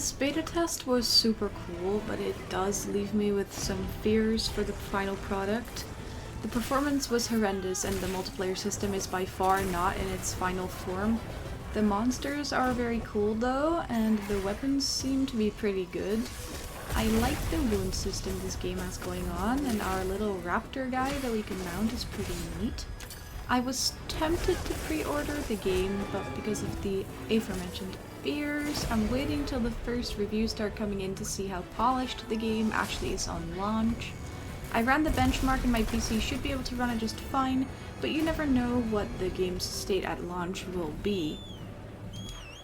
This beta test was super cool, but it does leave me with some fears for the final product. The performance was horrendous and the multiplayer system is by far not in its final form. The monsters are very cool though, and the weapons seem to be pretty good. I like the wound system this game has going on, and our little raptor guy that we can mount is pretty neat. I was tempted to pre-order the game, but because of the aforementioned fears, I'm waiting till the first reviews start coming in to see how polished the game actually is on launch. I ran the benchmark and my PC should be able to run it just fine, but you never know what the game's state at launch will be.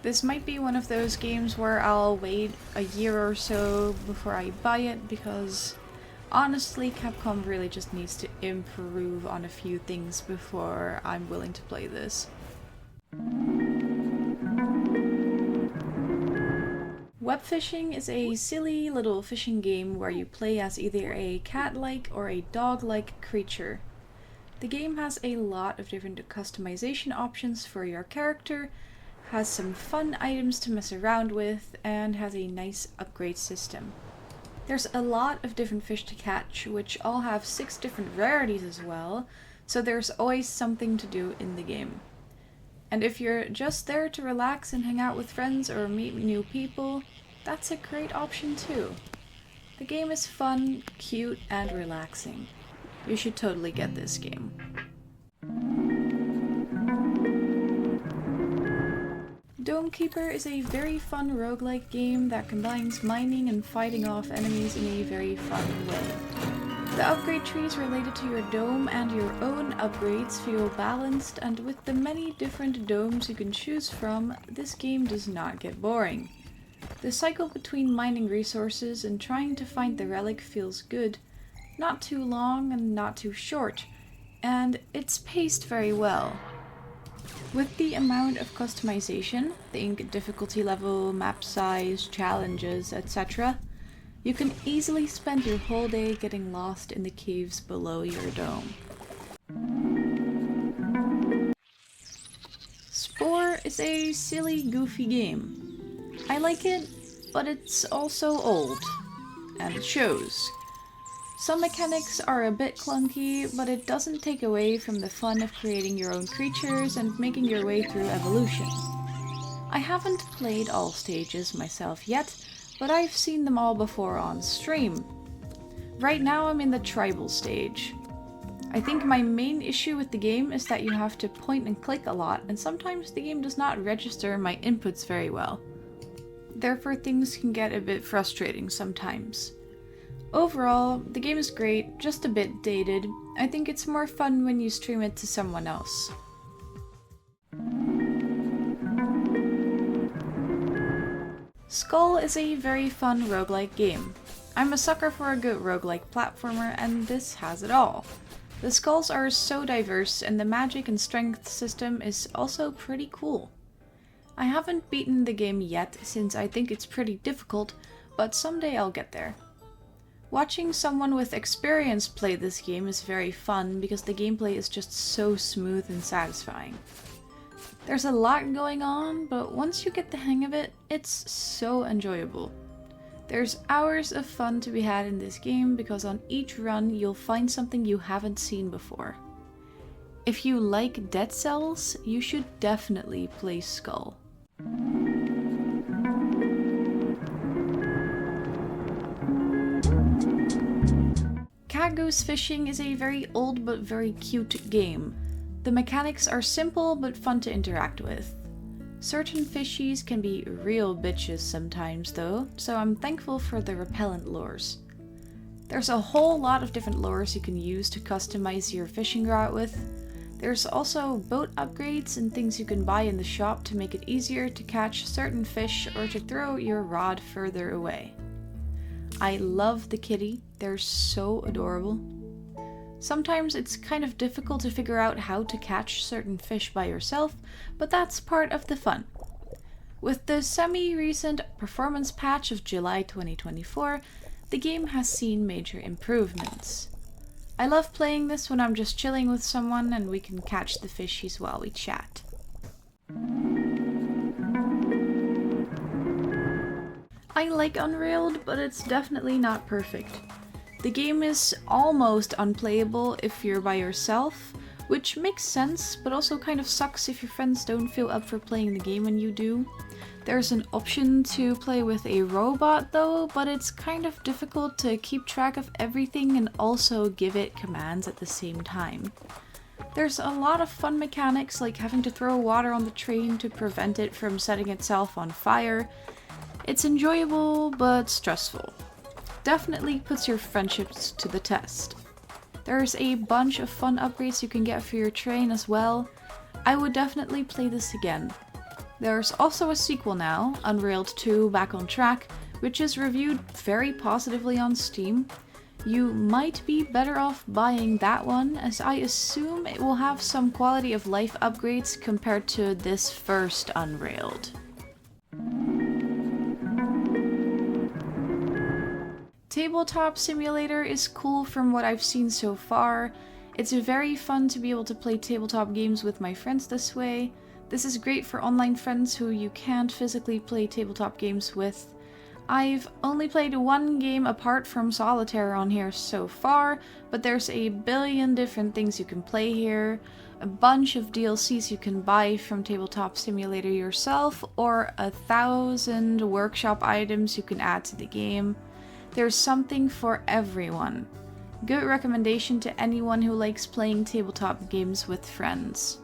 This might be one of those games where I'll wait a year or so before I buy it, because honestly, Capcom really just needs to improve on a few things before I'm willing to play this. Webfishing is a silly little fishing game where you play as either a cat-like or a dog-like creature. The game has a lot of different customization options for your character, has some fun items to mess around with, and has a nice upgrade system. There's a lot of different fish to catch, which all have 6 different rarities as well, so there's always something to do in the game. And if you're just there to relax and hang out with friends or meet new people, that's a great option too. The game is fun, cute, and relaxing. You should totally get this game. Dome Keeper is a very fun roguelike game that combines mining and fighting off enemies in a very fun way. The upgrade trees related to your dome and your own upgrades feel balanced, and with the many different domes you can choose from, this game does not get boring. The cycle between mining resources and trying to find the relic feels good, not too long and not too short, and it's paced very well. With the amount of customization, think difficulty level, map size, challenges, etc., you can easily spend your whole day getting lost in the caves below your dome. Spore is a silly, goofy game. I like it, but it's also old, and it shows. Some mechanics are a bit clunky, but it doesn't take away from the fun of creating your own creatures and making your way through evolution. I haven't played all stages myself yet, but I've seen them all before on stream. Right now I'm in the tribal stage. I think my main issue with the game is that you have to point and click a lot, and sometimes the game does not register my inputs very well. Therefore things can get a bit frustrating sometimes. Overall, the game is great, just a bit dated. I think it's more fun when you stream it to someone else. Skul is a very fun roguelike game. I'm a sucker for a good roguelike platformer, and this has it all. The skulls are so diverse, and the magic and strength system is also pretty cool. I haven't beaten the game yet, since I think it's pretty difficult, but someday I'll get there. Watching someone with experience play this game is very fun, because the gameplay is just so smooth and satisfying. There's a lot going on, but once you get the hang of it, it's so enjoyable. There's hours of fun to be had in this game, because on each run you'll find something you haven't seen before. If you like Dead Cells, you should definitely play Skul. Ghostfishing is a very old but very cute game. The mechanics are simple but fun to interact with. Certain fishies can be real bitches sometimes though, so I'm thankful for the repellent lures. There's a whole lot of different lures you can use to customize your fishing route with. There's also boat upgrades and things you can buy in the shop to make it easier to catch certain fish or to throw your rod further away. I love the kitty, they're so adorable. Sometimes it's kind of difficult to figure out how to catch certain fish by yourself, but that's part of the fun. With the semi-recent performance patch of July 2024, the game has seen major improvements. I love playing this when I'm just chilling with someone and we can catch the fishies while we chat. I I like Unrailed, but it's definitely not perfect. The game is almost unplayable if you're by yourself, which makes sense, but also kind of sucks if your friends don't feel up for playing the game when you do. There's an option to play with a robot though, but it's kind of difficult to keep track of everything and also give it commands at the same time. There's a lot of fun mechanics, like having to throw water on the train to prevent it from setting itself on fire. It's enjoyable, but stressful. Definitely puts your friendships to the test. There's a bunch of fun upgrades you can get for your train as well. I would definitely play this again. There's also a sequel now, Unrailed 2 Back on Track, which is reviewed very positively on Steam. You might be better off buying that one, as I assume it will have some quality of life upgrades compared to this first Unrailed. Tabletop Simulator is cool from what I've seen so far. It's very fun to be able to play tabletop games with my friends this way. This is great for online friends who you can't physically play tabletop games with. I've only played one game apart from Solitaire on here so far, but there's a billion different things you can play here, a bunch of DLCs you can buy from Tabletop Simulator yourself, or 1,000 workshop items you can add to the game. There's something for everyone. Good recommendation to anyone who likes playing tabletop games with friends.